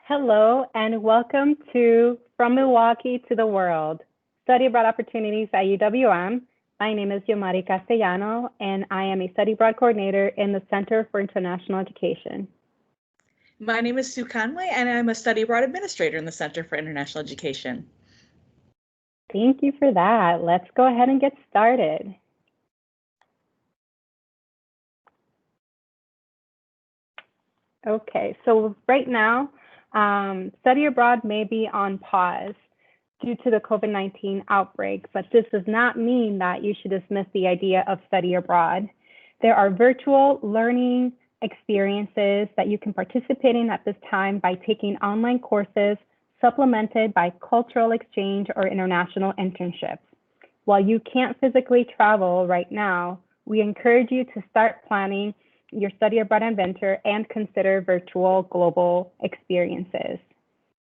Hello and welcome to From Milwaukee to the World, Study Abroad Opportunities at UWM. My name is Yomari Castellano and I am a Study Abroad Coordinator in the Center for International Education. My name is Sue Conway and I'm a Study Abroad Administrator in the Center for International Education. Thank you for that. Let's go ahead and get started. Okay, so right now, study abroad may be on pause due to the COVID-19 outbreak, but this does not mean that you should dismiss the idea of study abroad. There are virtual learning experiences that you can participate in at this time by taking online courses supplemented by cultural exchange or international internships. While you can't physically travel right now, we encourage you to start planning your study abroad adventure and consider virtual global experiences.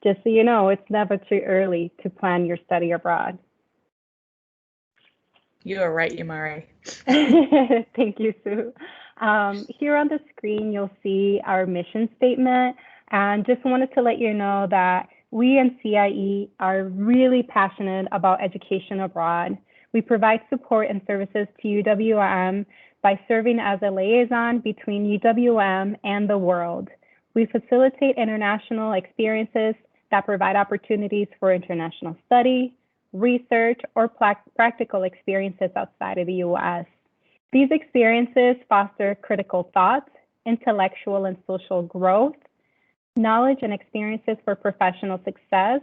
Just so you know, it's never too early to plan your study abroad. You are right, Yomari. Thank you, Sue. Here on the screen, you'll see our mission statement. And just wanted to let you know that we in CIE are really passionate about education abroad. We provide support and services to UWM by serving as a liaison between UWM and the world. We facilitate international experiences that provide opportunities for international study, research, or practical experiences outside of the US. These experiences foster critical thought, intellectual and social growth, knowledge and experiences for professional success,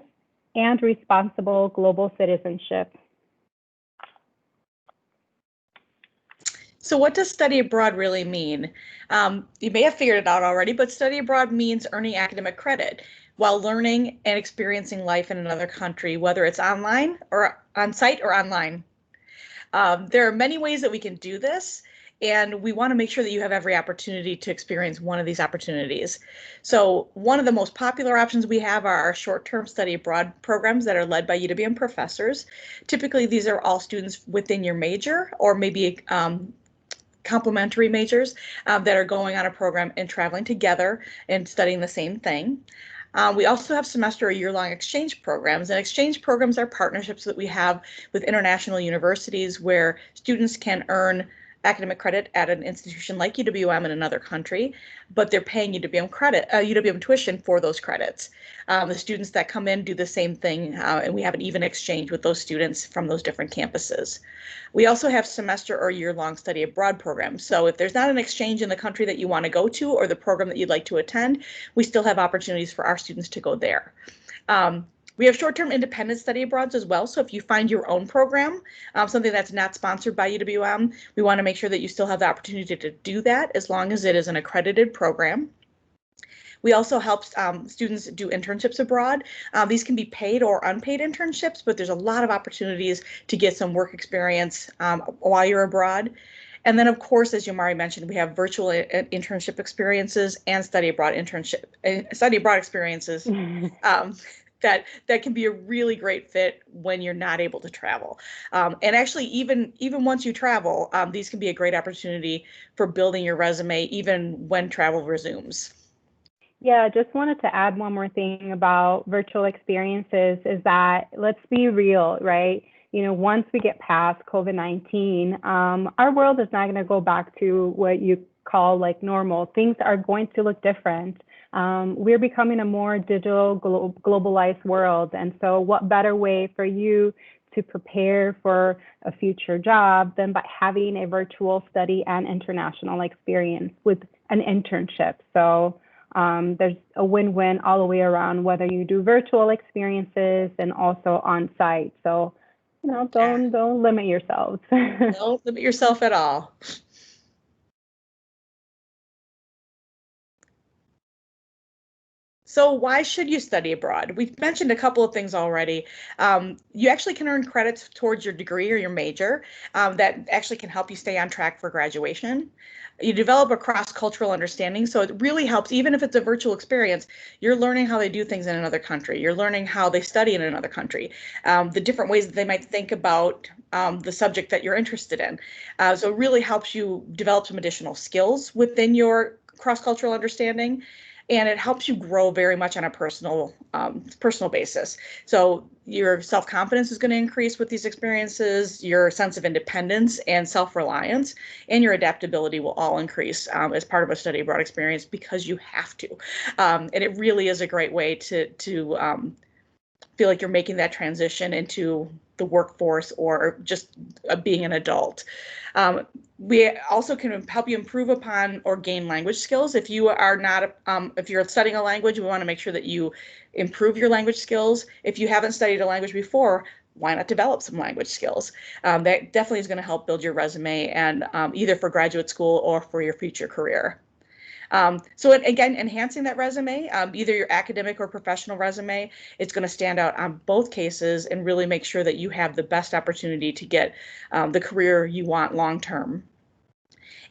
and responsible global citizenship. So what does study abroad really mean? You may have figured it out already, but study abroad means earning academic credit while learning and experiencing life in another country, whether it's online or on-site or online. There are many ways that we can do this, and we want to make sure that you have every opportunity to experience one of these opportunities. So one of the most popular options we have are our short-term study abroad programs that are led by UWM professors. Typically, these are all students within your major or maybe complementary majors that are going on a program and traveling together and studying the same thing. We also have semester or year-long exchange programs, and exchange programs are partnerships that we have with international universities where students can earn academic credit at an institution like UWM in another country, but they're paying UWM tuition for those credits. The students that come in do the same thing, and we have an even exchange with those students from those different campuses. We also have semester or year-long study abroad programs. So if there's not an exchange in the country that you want to go to or the program that you'd like to attend, we still have opportunities for our students to go there. We have short-term independent study abroads as well. So if you find your own program, something that's not sponsored by UWM, we want to make sure that you still have the opportunity to do that as long as it is an accredited program. We also help students do internships abroad. These can be paid or unpaid internships, but there's a lot of opportunities to get some work experience while you're abroad. And then, of course, as Yomari mentioned, we have virtual internship experiences and study abroad experiences. That can be a really great fit when you're not able to travel. And actually, even once you travel, these can be a great opportunity for building your resume, even when travel resumes. Yeah, I just wanted to add one more thing about virtual experiences is that let's be real, right? You know, once we get past COVID-19, our world is not going to go back to what you call like normal. Things are going to look different. We're becoming a more digital, globalized world. And so what better way for you to prepare for a future job than by having a virtual study and international experience with an internship? So there's a win-win all the way around, whether you do virtual experiences and also on-site. So, you know, don't limit yourselves. Don't limit yourself at all. So why should you study abroad? We've mentioned a couple of things already. You actually can earn credits towards your degree or your major that actually can help you stay on track for graduation. You develop a cross-cultural understanding, so it really helps, even if it's a virtual experience, you're learning how they do things in another country. You're learning how they study in another country, the different ways that they might think about the subject that you're interested in. So it really helps you develop some additional skills within your cross-cultural understanding. and it helps you grow very much on a personal basis. So your self-confidence is going to increase with these experiences, your sense of independence and self-reliance, and your adaptability will all increase as part of a study abroad experience because you have to. And it really is a great way to feel like you're making that transition into the workforce or just being an adult. We also can help you improve upon or gain language skills. If you are not, if you're studying a language, we want to make sure that you improve your language skills. If you haven't studied a language before, why not develop some language skills? That definitely is going to help build your resume, and either for graduate school or for your future career. So again, enhancing that resume, either your academic or professional resume, it's going to stand out on both cases and really make sure that you have the best opportunity to get the career you want long term.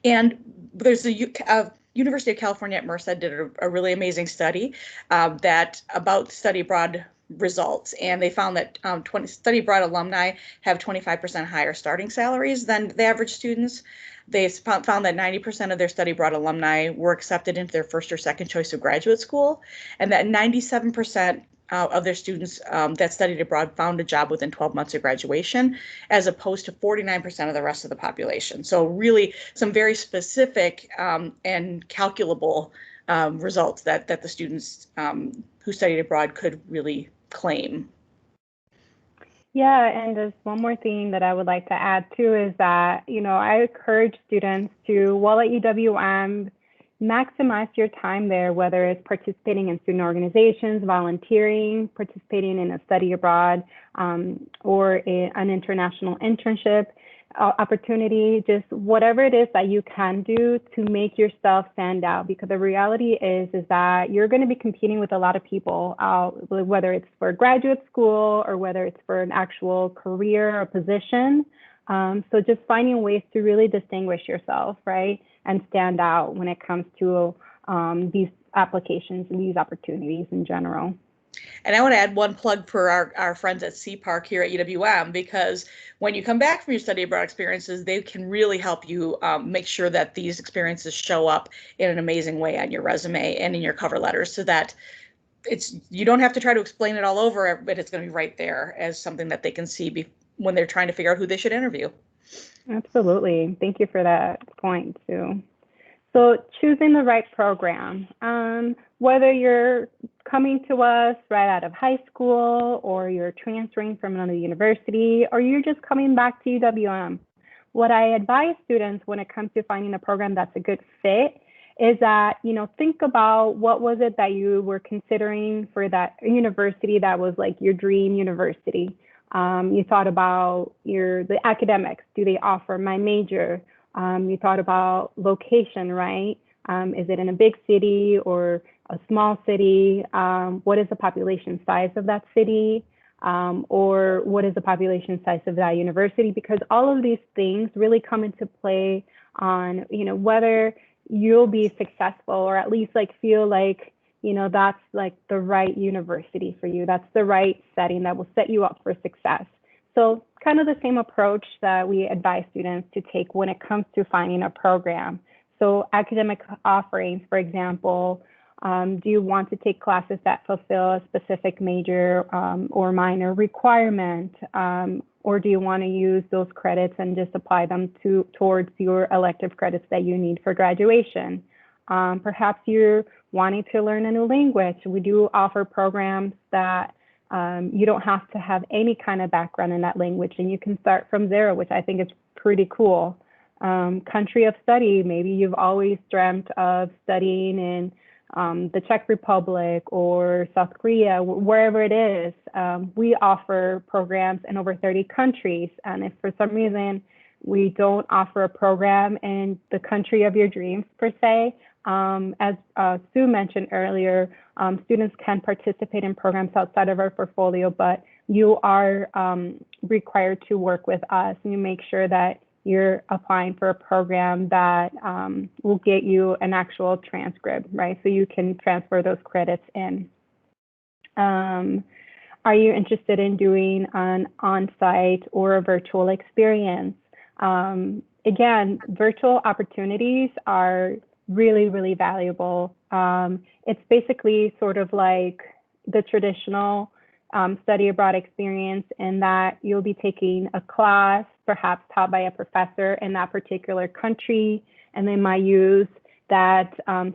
And there's the University of California at Merced did a really amazing study that about study abroad results, and they found that study abroad alumni have 25% higher starting salaries than the average students. They found that 90% of their study abroad alumni were accepted into their first or second choice of graduate school, and that 97% of their students that studied abroad found a job within 12 months of graduation, as opposed to 49% of the rest of the population. So really some very specific and calculable results that the students who studied abroad could really claim. Yeah, and there's one more thing that I would like to add too is that, I encourage students to, while at UWM, maximize your time there, whether it's participating in student organizations, volunteering, participating in a study abroad, or an international internship opportunity, just whatever it is that you can do to make yourself stand out. Because the reality is that you're going to be competing with a lot of people, whether it's for graduate school or whether it's for an actual career or position. So just finding ways to really distinguish yourself, right, and stand out when it comes to these applications and these opportunities in general. And I want to add one plug for our friends at CPARC here at UWM, because when you come back from your study abroad experiences, they can really help you make sure that these experiences show up in an amazing way on your resume and in your cover letters, so that you don't have to try to explain it all over, but it's going to be right there as something that they can see when they're trying to figure out who they should interview. Absolutely. Thank you for that point too. So choosing the right program, whether you're coming to us right out of high school or you're transferring from another university or you're just coming back to UWM, what I advise students when it comes to finding a program that's a good fit is that, think about what was it that you were considering for that university that was like your dream university. You thought about the academics. Do they offer my major? You thought about location, right? Is it in a big city or a small city? What is the population size of that city? Or what is the population size of that university? Because all of these things really come into play on, whether you'll be successful or at least feel like, that's the right university for you. That's the right setting that will set you up for success. So kind of the same approach that we advise students to take when it comes to finding a program. So academic offerings, for example, do you want to take classes that fulfill a specific major or minor requirement? Or do you want to use those credits and just apply them towards your elective credits that you need for graduation? Perhaps you're wanting to learn a new language. We do offer programs that you don't have to have any kind of background in that language, and you can start from zero, which I think is pretty cool. Country of study, maybe you've always dreamt of studying in the Czech Republic or South Korea, wherever it is. We offer programs in over 30 countries, and if for some reason we don't offer a program in the country of your dreams per se, as Sue mentioned earlier, students can participate in programs outside of our portfolio, but you are required to work with us and you make sure that you're applying for a program that will get you an actual transcript, right? So you can transfer those credits in. Are you interested in doing an on-site or a virtual experience? Again, virtual opportunities are really, really valuable. It's basically sort of like the traditional study abroad experience in that you'll be taking a class, perhaps taught by a professor in that particular country, and they might use that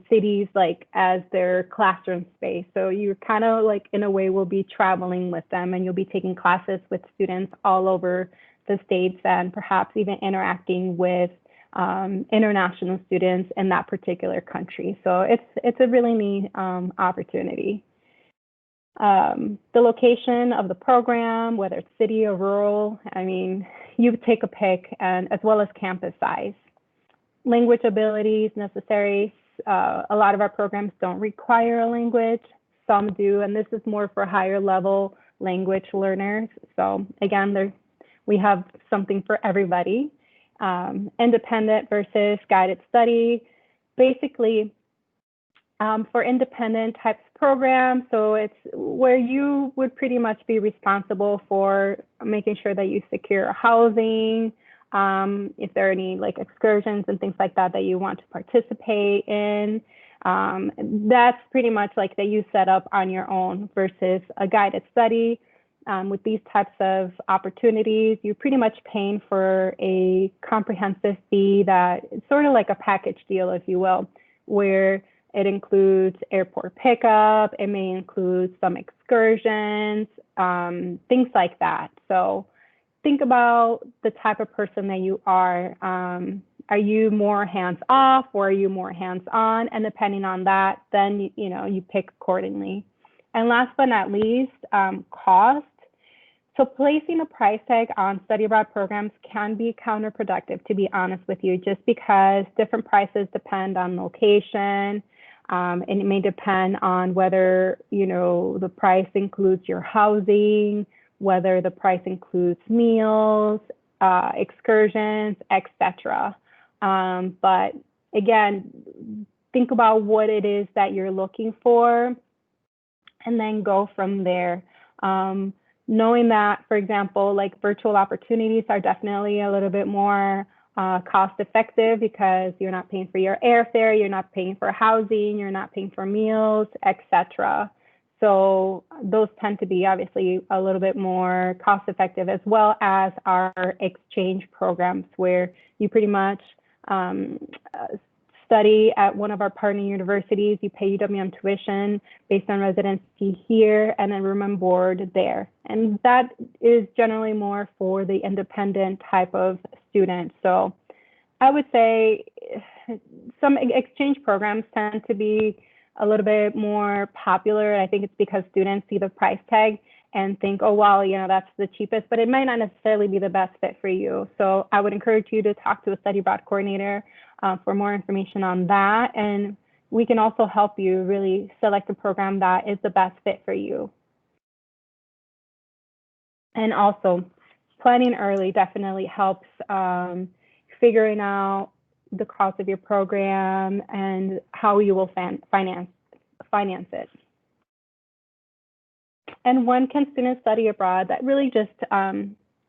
cities like as their classroom space. So you're kind of like in a way will be traveling with them, and you'll be taking classes with students all over the states and perhaps even interacting with international students in that particular country. So it's a really neat opportunity. The location of the program, whether it's city or rural, I mean, you take a pick, and as well as campus size. Language abilities necessary. A lot of our programs don't require a language. Some do, and this is more for higher level language learners. So again, we have something for everybody. Independent versus guided study. Basically, for independent types of programs, so it's where you would pretty much be responsible for making sure that you secure housing, if there are any like excursions and things like that that you want to participate in. That's pretty much like that you set up on your own versus a guided study. With these types of opportunities, you're pretty much paying for a comprehensive fee that it's sort of like a package deal, if you will, where it includes airport pickup, it may include some excursions, things like that. So think about the type of person that you are. Are you more hands-off or are you more hands-on? And depending on that, then you pick accordingly. And last but not least, cost. So placing a price tag on study abroad programs can be counterproductive, to be honest with you, just because different prices depend on location, and it may depend on whether the price includes your housing, whether the price includes meals, excursions, etc. But again, think about what it is that you're looking for, and then go from there. Knowing that, for example, like virtual opportunities are definitely a little bit more cost effective because you're not paying for your airfare, you're not paying for housing, you're not paying for meals, etc. So those tend to be obviously a little bit more cost effective, as well as our exchange programs where you pretty much study at one of our partner universities, you pay UW tuition based on residency here, and then room and board there. And that is generally more for the independent type of student. So I would say some exchange programs tend to be a little bit more popular. I think it's because students see the price tag and think, oh, well, that's the cheapest, but it might not necessarily be the best fit for you. So I would encourage you to talk to a study abroad coordinator for more information on that. And we can also help you really select a program that is the best fit for you. And also, planning early definitely helps figuring out the cost of your program and how you will finance it. And when can students study abroad? That really just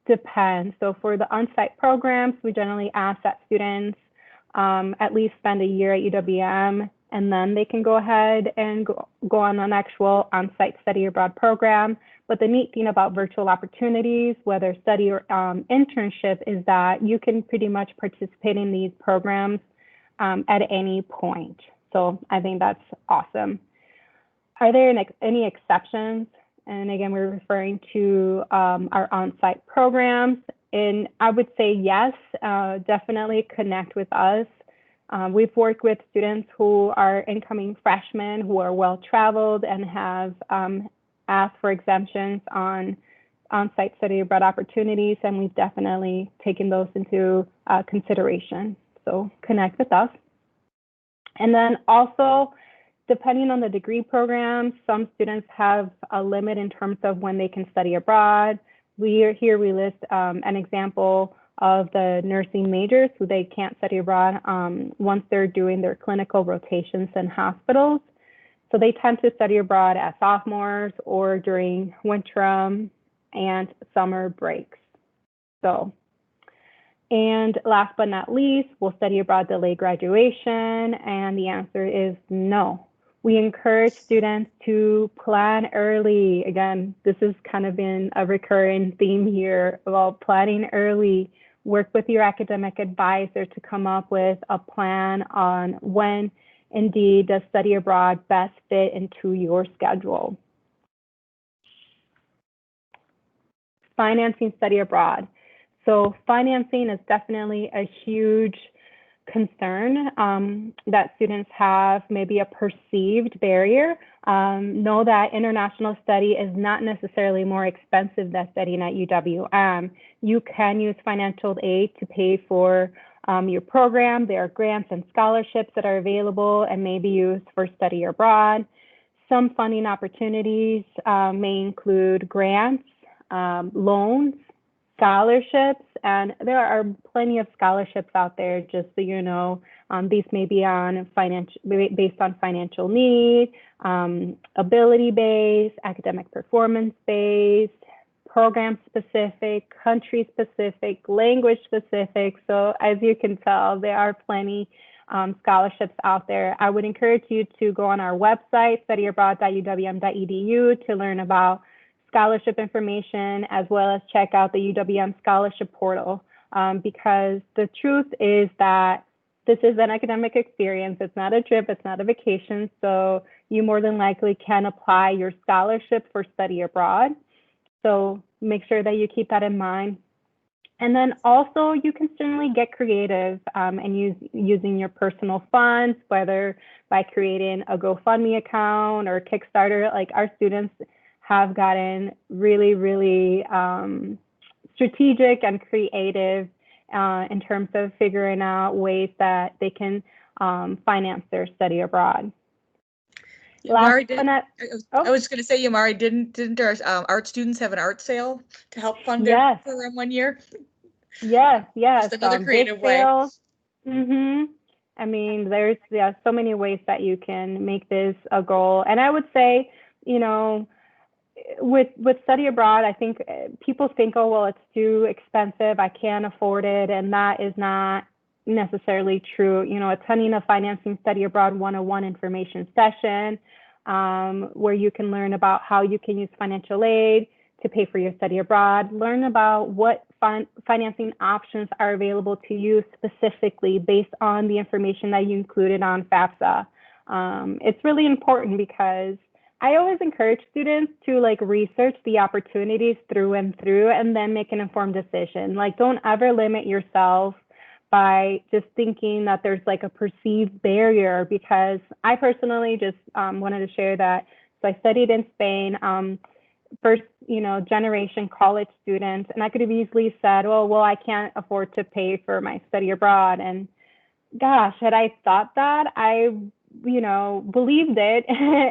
depends. So for the on-site programs, we generally ask that students at least spend a year at UWM, and then they can go ahead and go on an actual on-site study abroad program. But the neat thing about virtual opportunities, whether study or internship, is that you can pretty much participate in these programs at any point. So I think that's awesome. Are there any exceptions? And again, we're referring to our on-site programs. And I would say yes, definitely connect with us. We've worked with students who are incoming freshmen who are well-traveled and have asked for exemptions on on-site study abroad opportunities, and we've definitely taken those into consideration. So connect with us. And then also, depending on the degree program, some students have a limit in terms of when they can study abroad. We list an example of the nursing majors who they can't study abroad once they're doing their clinical rotations in hospitals. So they tend to study abroad as sophomores or during winter and summer breaks. So And last but not least, will study abroad delay graduation? And the answer is no. We encourage students to plan early. Again, this has kind of been a recurring theme here about planning early. Work with your academic advisor to come up with a plan on when indeed does study abroad best fit into your schedule. Financing study abroad. So financing is definitely a huge concern that students have, maybe a perceived barrier. Know that international study is not necessarily more expensive than studying at UW. You can use financial aid to pay for your program. There are grants and scholarships that are available and may be used for study abroad. Some funding opportunities may include grants, loans, scholarships, and there are plenty of scholarships out there, just so you know. These may be based on financial need, ability-based, academic performance-based, program-specific, country-specific, language-specific. So as you can tell, there are plenty scholarships out there. I would encourage you to go on our website, studyabroad.uwm.edu, to learn about scholarship information, as well as check out the UWM scholarship portal, because the truth is that this is an academic experience. It's not a trip, it's not a vacation. So you more than likely can apply your scholarship for study abroad. So make sure that you keep that in mind. And then also you can certainly get creative and using your personal funds, whether by creating a GoFundMe account or Kickstarter. Like, our students have gotten really, really strategic and creative in terms of figuring out ways that they can finance their study abroad. Yamari, I was going to say, Yamari, didn't our art students have an art sale to help fund their program one year? Yes. Just another creative way. I mean, there's so many ways that you can make this a goal. And I would say, you know, with study abroad, I think people think, oh, well, it's too expensive, I can't afford it. And that is not necessarily true. You know, attending a financing study abroad 101 information session where you can learn about how you can use financial aid to pay for your study abroad, learn about what financing options are available to you specifically based on the information that you included on FAFSA. It's really important because I always encourage students to research the opportunities through and through and then make an informed decision. Like, don't ever limit yourself by just thinking that there's a perceived barrier, because I personally just wanted to share that. So I studied in Spain, first, generation college student, and I could have easily said, oh, well, I can't afford to pay for my study abroad. And gosh, had I thought that, I believed it,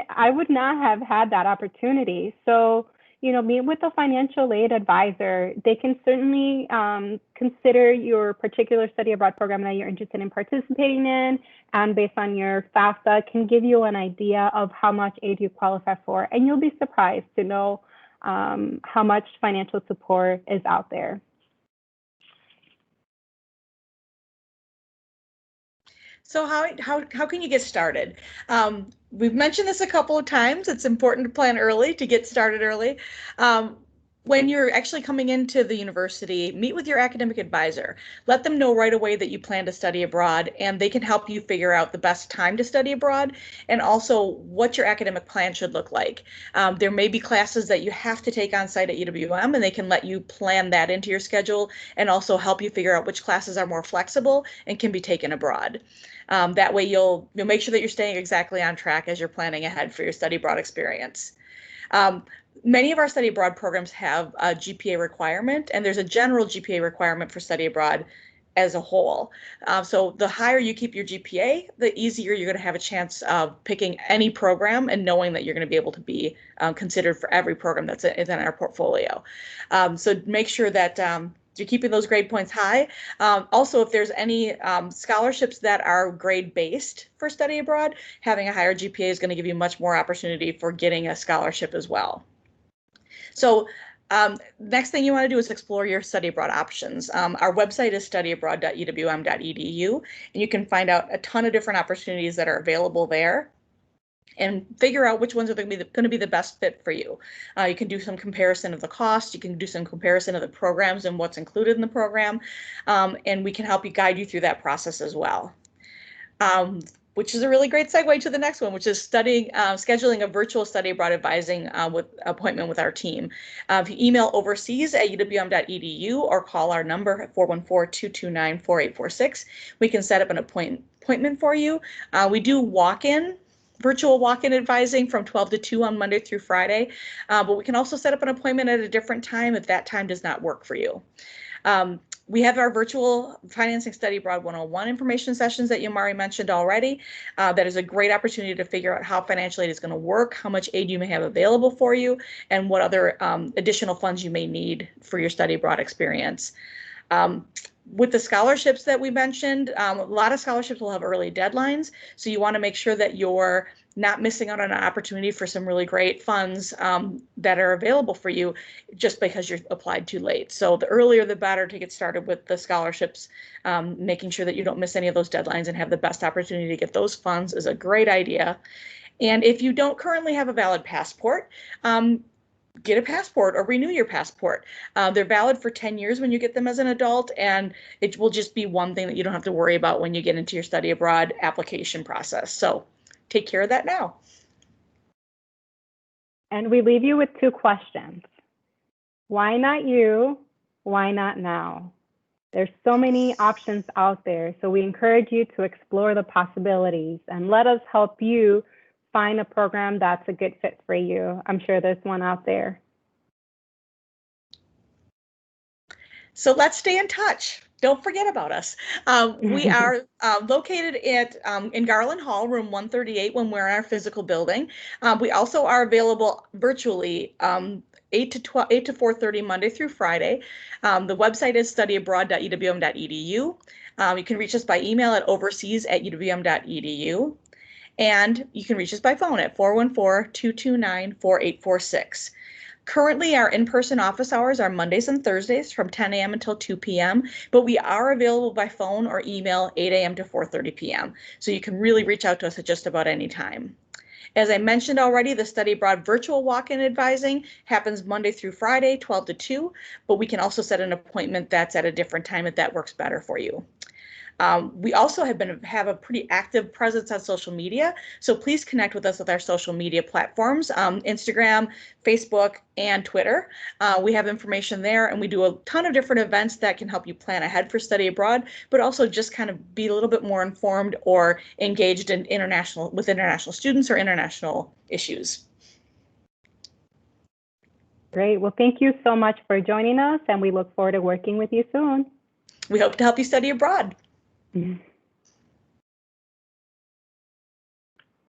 I would not have had that opportunity. So, meet with a financial aid advisor. They can certainly consider your particular study abroad program that you're interested in participating in, and based on your FAFSA, can give you an idea of how much aid you qualify for. And you'll be surprised to know how much financial support is out there. So how can you get started? We've mentioned this a couple of times. It's important to plan early, to get started early. When you're actually coming into the university, meet with your academic advisor. Let them know right away that you plan to study abroad, and they can help you figure out the best time to study abroad and also what your academic plan should look like. There may be classes that you have to take on site at UWM, and they can let you plan that into your schedule and also help you figure out which classes are more flexible and can be taken abroad. That way you'll make sure that you're staying exactly on track as you're planning ahead for your study abroad experience. Many of our study abroad programs have a GPA requirement, and there's a general GPA requirement for study abroad as a whole. So the higher you keep your GPA, the easier you're going to have a chance of picking any program and knowing that you're going to be able to be considered for every program that's in our portfolio. So make sure that you're keeping those grade points high. Also, if there's any scholarships that are grade-based for study abroad, having a higher GPA is going to give you much more opportunity for getting a scholarship as well. So Next thing you want to do is explore your study abroad options. Our website is studyabroad.uwm.edu, and you can find out a ton of different opportunities that are available there and figure out which ones are going to be the best fit for you. You can do some comparison of the cost. You can do some comparison of the programs and what's included in the program, and we can help you guide you through that process as well. Which is a really great segue to the next one, which is scheduling a virtual study abroad advising appointment with our team. If you email overseas@uwm.edu or call our number at 414-229-4846, we can set up an appointment for you. We do virtual walk-in advising from 12 to 2 on Monday through Friday, but we can also set up an appointment at a different time if that time does not work for you. We have our virtual Financing Study Abroad 101 information sessions that Yamari mentioned already. That is a great opportunity to figure out how financial aid is going to work, how much aid you may have available for you, and what other additional funds you may need for your study abroad experience. With the scholarships that we mentioned, a lot of scholarships will have early deadlines, so you want to make sure that you're not missing out on an opportunity for some really great funds that are available for you just because you're applied too late. So the earlier the better to get started with the scholarships. Making sure that you don't miss any of those deadlines and have the best opportunity to get those funds is a great idea. And if you don't currently have a valid passport, get a passport or renew your passport. They're valid for 10 years when you get them as an adult, and it will just be one thing that you don't have to worry about when you get into your study abroad application process. So take care of that now. And we leave you with 2 questions. Why not you? Why not now? There's so many options out there, so we encourage you to explore the possibilities and let us help you find a program that's a good fit for you. I'm sure there's one out there. So let's stay in touch. Don't forget about us. We are located in Garland Hall, room 138, when we're in our physical building. We also are available virtually 8 to 4:30 Monday through Friday. The website is studyabroad.uwm.edu. You can reach us by email at overseas@uwm.edu. And you can reach us by phone at 414-229-4846. Currently, our in-person office hours are Mondays and Thursdays from 10 a.m. until 2 p.m., but we are available by phone or email 8 a.m. to 4:30 p.m. So you can really reach out to us at just about any time. As I mentioned already, the Study Abroad virtual walk-in advising happens Monday through Friday, 12 to 2, but we can also set an appointment that's at a different time if that works better for you. We also have a pretty active presence on social media, so please connect with us with our social media platforms, Instagram, Facebook, and Twitter. We have information there, and we do a ton of different events that can help you plan ahead for study abroad, but also just kind of be a little bit more informed or engaged in with international students or international issues. Great. Well, thank you so much for joining us, and we look forward to working with you soon. We hope to help you study abroad. Mm-hmm.